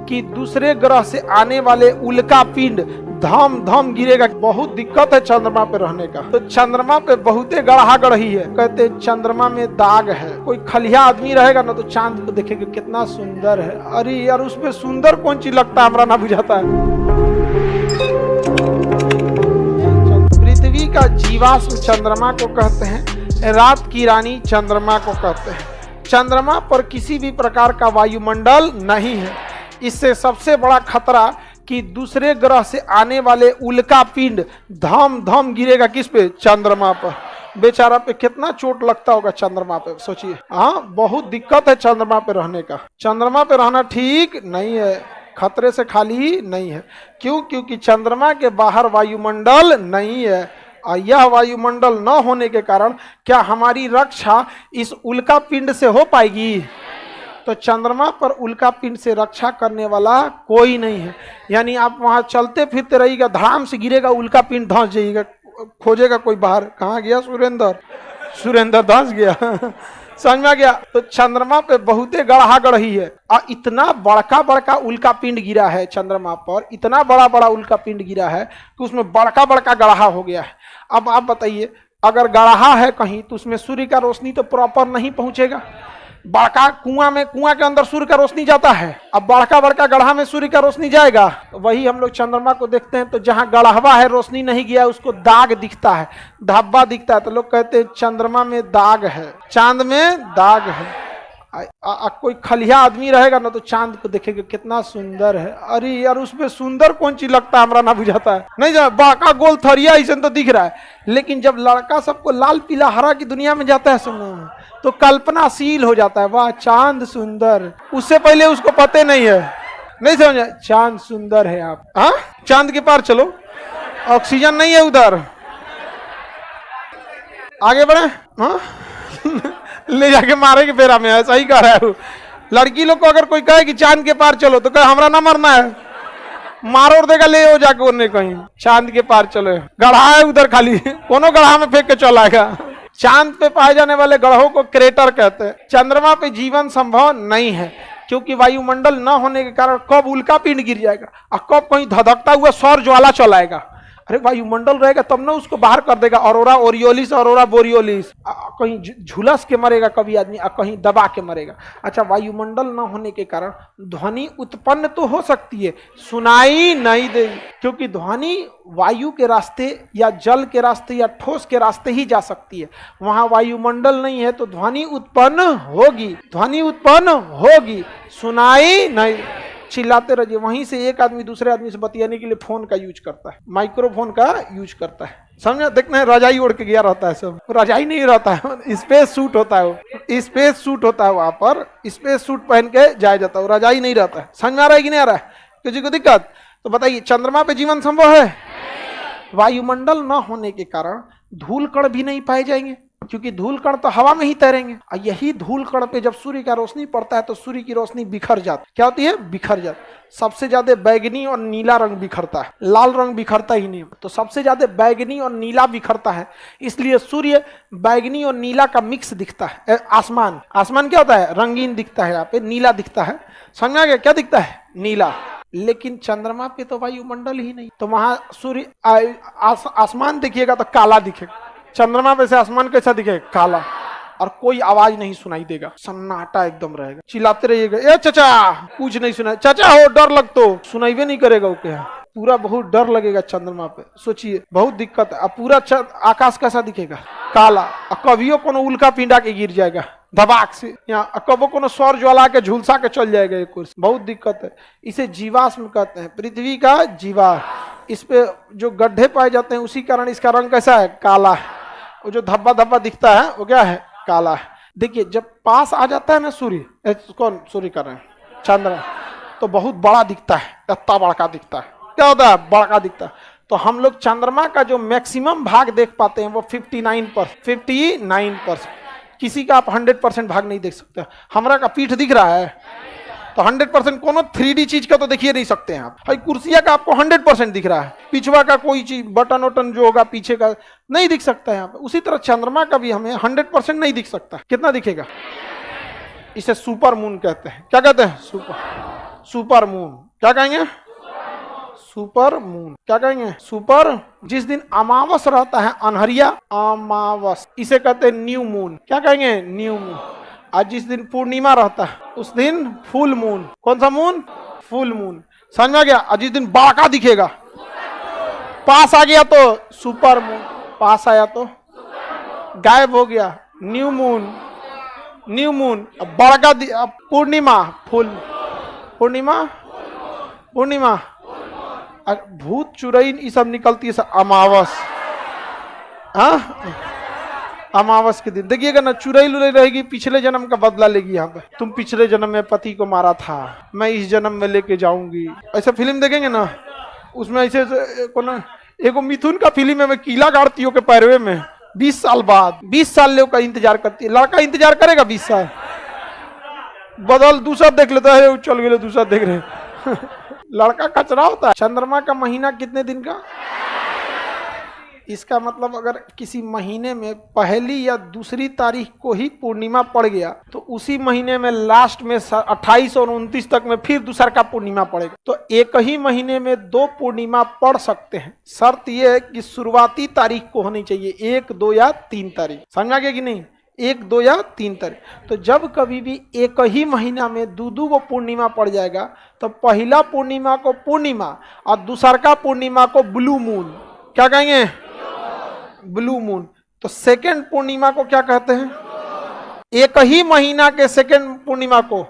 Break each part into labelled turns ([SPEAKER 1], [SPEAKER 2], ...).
[SPEAKER 1] कि दूसरे ग्रह से आने वाले उल्का पिंड धम धम गिरेगा। बहुत दिक्कत है चंद्रमा पे रहने का। तो चंद्रमा पे बहुते गढ़ा गढ़ी है। कहते हैं चंद्रमा में दाग है। कोई खलिया आदमी रहेगा ना तो चांद को देखेगा कितना सुंदर है। अरे यार उसमें सुंदर कौन चीज लगता है, हमरा ना बुझाता है। पृथ्वी का जीवाश्म चंद्रमा को कहते हैं, रात की रानी चंद्रमा को कहते हैं। चंद्रमा पर किसी भी प्रकार का वायुमंडल नहीं है। इससे सबसे बड़ा खतरा कि दूसरे ग्रह से आने वाले उल्का पिंड धम धम गिरेगा। किस पे? चंद्रमा पर। बेचारा पे कितना चोट लगता होगा चंद्रमा पे, सोचिए। हाँ, बहुत दिक्कत है चंद्रमा पे रहने का। चंद्रमा पे रहना ठीक नहीं है, खतरे से खाली नहीं है। क्यों? क्योंकि चंद्रमा के बाहर वायुमंडल नहीं है। और यह वायुमंडल न होने के कारण क्या हमारी रक्षा इस उल्का पिंड से हो पाएगी? तो चंद्रमा पर उल्का पिंड से रक्षा करने वाला कोई नहीं है। यानी आप वहां चलते फिरते रहिएगा, धड़ाम से गिरेगा उल्का पिंड, धंस जाइएगा, खोजेगा कोई बाहर, कहाँ गया सुरेंद्र धंस गया। समझ में आ गया? तो चंद्रमा पे बहुते गढ़ा गढ़ी है। और इतना बड़का बड़का उल्का पिंड गिरा है चंद्रमा पर, इतना बड़ा बड़ा उल्का पिंड गिरा है कि उसमें बड़का बड़का गढ़ा हो गया है। अब आप बताइए, अगर गढ़ा है कहीं तो उसमें सूर्य का रोशनी तो प्रॉपर नहीं पहुंचेगा। बड़का कुआं के अंदर सूर्य का रोशनी जाता है, अब बड़का बड़का गढ़ा में सूर्य का रोशनी जाएगा। तो वही हम लोग चंद्रमा को देखते हैं तो जहां गढ़वा है, रोशनी नहीं गया, उसको दाग दिखता है, धब्बा दिखता है। तो लोग कहते हैं चंद्रमा में दाग है, चांद में दाग है। कोई खलिया आदमी रहेगा ना तो चांद को देखेगा कितना सुंदर है। अरे यार उसमें सुंदर कौन चीज लगता है, हमरा ना बुझाता है। नहीं जाए बाका गोल थरिया ऐसा तो दिख रहा है, लेकिन जब लड़का सबको लाल पीला हरा की दुनिया में जाता है सुनना, तो कल्पनाशील हो जाता है, वाह चांद सुंदर। उससे पहले उसको पता नहीं है, नहीं समझा, चांद सुंदर है। आप हाँ चांद के पार चलो, ऑक्सीजन नहीं है उधर, आगे बढ़े। हाँ ले जाके मारे के फेरा में है, सही कह रहा है। लड़की लोग को अगर कोई कहे कि चांद के पार चलो तो कहे हमरा ना मरना है, मारो और देगा ले हो जाके उन्हें कहीं चांद के पार चलो। गढ़ा है उधर खाली, कोनो गढ़ा में फेंक के चल आएगा। चांद पे पाए जाने वाले ग्रहों को क्रेटर कहते हैं। चंद्रमा पे जीवन संभव नहीं है क्योंकि वायुमंडल न होने के कारण कब उल्का पिंड गिर जाएगा और कब कहीं धधकता हुआ सौर ज्वाला चल आएगा। अरे वायुमंडल रहेगा तब ना उसको बाहर कर देगा, ऑरोरा ओरियोलिस, ऑरोरा बोरियोलिस। कहीं झुलस के मरेगा कभी आदमी, कहीं दबा के मरेगा। अच्छा, वायुमंडल न होने के कारण ध्वनि उत्पन्न तो हो सकती है, सुनाई नहीं देगी, क्योंकि ध्वनि वायु के रास्ते या जल के रास्ते या ठोस के रास्ते ही जा सकती है। वहां वायुमंडल नहीं है तो ध्वनि उत्पन्न होगी, सुनाई नहीं। चिल्लाते रहिए। वहीं से एक आदमी दूसरे आदमी से बतियाने के लिए फोन का यूज करता है, माइक्रोफोन का यूज करता है। समझे? देखना है रजाई ओढ़ के गया रहता है, सब रजाई नहीं रहता है, स्पेस सूट होता है, वो स्पेस सूट होता है, वहां पर स्पेस सूट पहन के जाया जाता है, रजाई नहीं रहता है। समझ में आ रहा है कि नहीं आ रहा है? किसी को दिक्कत? तो बताइए चंद्रमा पे जीवन संभव है? वायुमंडल न होने के कारण धूल कण भी नहीं पाए जाएंगे, क्योंकि धूल कण तो हवा में ही तैरेंगे। और यही धूल कण पे जब सूर्य का रोशनी पड़ता है तो सूर्य की रोशनी बिखर जाती। क्या होती है? बिखर जाती। सबसे ज्यादा बैगनी और नीला रंग बिखरता है, लाल रंग बिखरता ही नहीं। तो सबसे ज्यादा बैगनी और नीला बिखरता है, इसलिए सूर्य बैगनी और नीला का मिक्स दिखता है। आसमान क्या होता है? रंगीन दिखता है, यहाँ पे नीला दिखता है। समझ में आ गया? क्या दिखता है? नीला। लेकिन चंद्रमा पे तो वायुमंडल ही नहीं, तो वहां सूर्य आसमान देखिएगा तो काला दिखेगा। चंद्रमा पे से आसमान कैसा दिखेगा? काला। और कोई आवाज नहीं सुनाई देगा, सन्नाटा एकदम रहेगा। चिल्लाते रहिएगा, ए चाचा, कुछ नहीं सुना, चाचा हो डर लग, तो सुनाई नहीं करेगा। ओके, पूरा बहुत डर लगेगा चंद्रमा पे। सोचिए, बहुत दिक्कत है। अब पूरा आकाश कैसा दिखेगा? काला। और कभियो कोनो उल्का पिंडा के गिर जाएगा धबाक से, यहाँ कबो कोनो सौर ज्वाला के झुलसा के चल जाएगा एक कुर्सी। बहुत दिक्कत है। इसे जीवाश्म कहते हैं, पृथ्वी का जीवाश्म। इस पे जो गड्ढे पाए जाते हैं उसी कारण इसका रंग कैसा है? काला है। वो जो धब्बा धब्बा दिखता है वो क्या है? काला है। देखिए, जब पास आ जाता है ना सूर्य, कौन सूर्य कर रहे हैं? चंद्र, तो बहुत बड़ा दिखता है, इतना बड़का दिखता है। क्या होता है? बड़का दिखता है। तो हम लोग चंद्रमा का जो मैक्सिमम भाग देख पाते हैं वो 59%। किसी का आप 100% भाग नहीं देख सकते। हमरा का पीठ दिख रहा है तो 100% कोनो 3D चीज का तो देखिए नहीं सकते हैं आप। भाई कुर्सिया का आपको 100% दिख रहा है, पिछवा का कोई चीज बटन वटन जो होगा पीछे का नहीं दिख सकता है यहाँ पे। उसी तरह चंद्रमा का भी हमें 100% नहीं दिख सकता। कितना दिखेगा? इसे सुपर मून कहते हैं। क्या कहते हैं? Super moon. क्या कहेंगे? Super moon. क्या कहेंगे? सुपर। जिस दिन अमावस रहता है, अनहरिया अमावस, इसे कहते हैं न्यू मून। क्या कहेंगे? New moon. आज जिस दिन पूर्णिमा रहता है उस दिन फुल मून। कौन सा मून? Full moon. समझ में आ गया? आज जिस दिन बाका दिखेगा, पास आ गया तो सुपर मून, पास आया तो गायब हो गया न्यू मून। New moon. अब बड़का पूर्णिमा, फुल पूर्णिमा, पूर्णिमा। भूत चुड़ैल ये सब निकलती है अमावस। हाँ, अमावस के दिन देखिएगा ना, चुड़ैल उड़ैल रहेगी, पिछले जन्म का बदला लेगी। यहाँ पे तुम पिछले जन्म में पति को मारा था, मैं इस जन्म में लेके जाऊंगी। ऐसा फिल्म देखेंगे ना, उसमें ऐसे कोना एगो मिथुन का फिल्म है, मैं कीला गाड़ती हूँ के पैरवे में 20 साल बाद, 20 साल ले का इंतजार करती है। लड़का इंतजार करेगा 20 साल, बदल दूसरा देख लेता है, चल गए दूसरा देख रहे लड़का कचरा होता है। चंद्रमा का महीना कितने दिन का? इसका मतलब अगर किसी महीने में पहली या दूसरी तारीख को ही पूर्णिमा पड़ गया तो उसी महीने में लास्ट में 28 और 29 तक में फिर दूसरा का पूर्णिमा पड़ेगा। तो एक ही महीने में 2 पूर्णिमा पड़ सकते हैं। शर्त यह है कि शुरुआती तारीख को होनी चाहिए 1, 2 या 3 तारीख। समझ आ गया कि नहीं? 1, 2 या 3 तारीख। तो जब कभी भी एक ही महीना में 2 को पूर्णिमा पड़ जाएगा तो पहला पूर्णिमा को पूर्णिमा और दूसरा पूर्णिमा को ब्लू मून। क्या कहेंगे? Blue moon. तो सेकेंड पूर्णिमा को क्या कहते हैं? एक ही महीना के सेकेंड पूर्णिमा को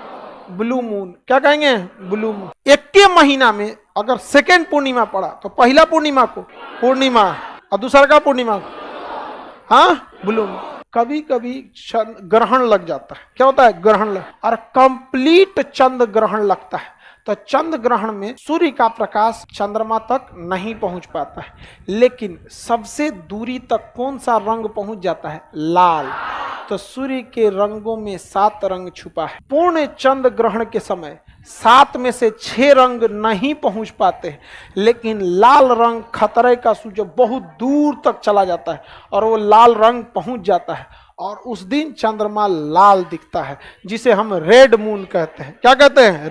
[SPEAKER 1] ब्लू मून। क्या कहेंगे? Blue moon. एक के महीना में अगर सेकेंड पूर्णिमा पड़ा तो पहला पूर्णिमा को पूर्णिमा और दूसरा का पूर्णिमा को हाँ ब्लू मून। कभी कभी ग्रहण लग जाता है। क्या होता है? ग्रहण लग, और कंप्लीट चंद्र ग्रहण लगता है। तो चंद्र ग्रहण में सूर्य का प्रकाश चंद्रमा तक नहीं पहुंच पाता है, लेकिन सबसे दूरी तक कौन सा रंग पहुंच जाता है? लाल। तो सूर्य के रंगों में 7 रंग छुपा है। पूर्ण चंद्र ग्रहण के समय 7 में से 6 रंग नहीं पहुंच पाते हैं, लेकिन लाल रंग खतरे का सूचक बहुत दूर तक चला जाता है और वो लाल रंग पहुंच जाता है और उस दिन चंद्रमा लाल दिखता है, जिसे हम रेड मून कहते हैं। क्या कहते हैं?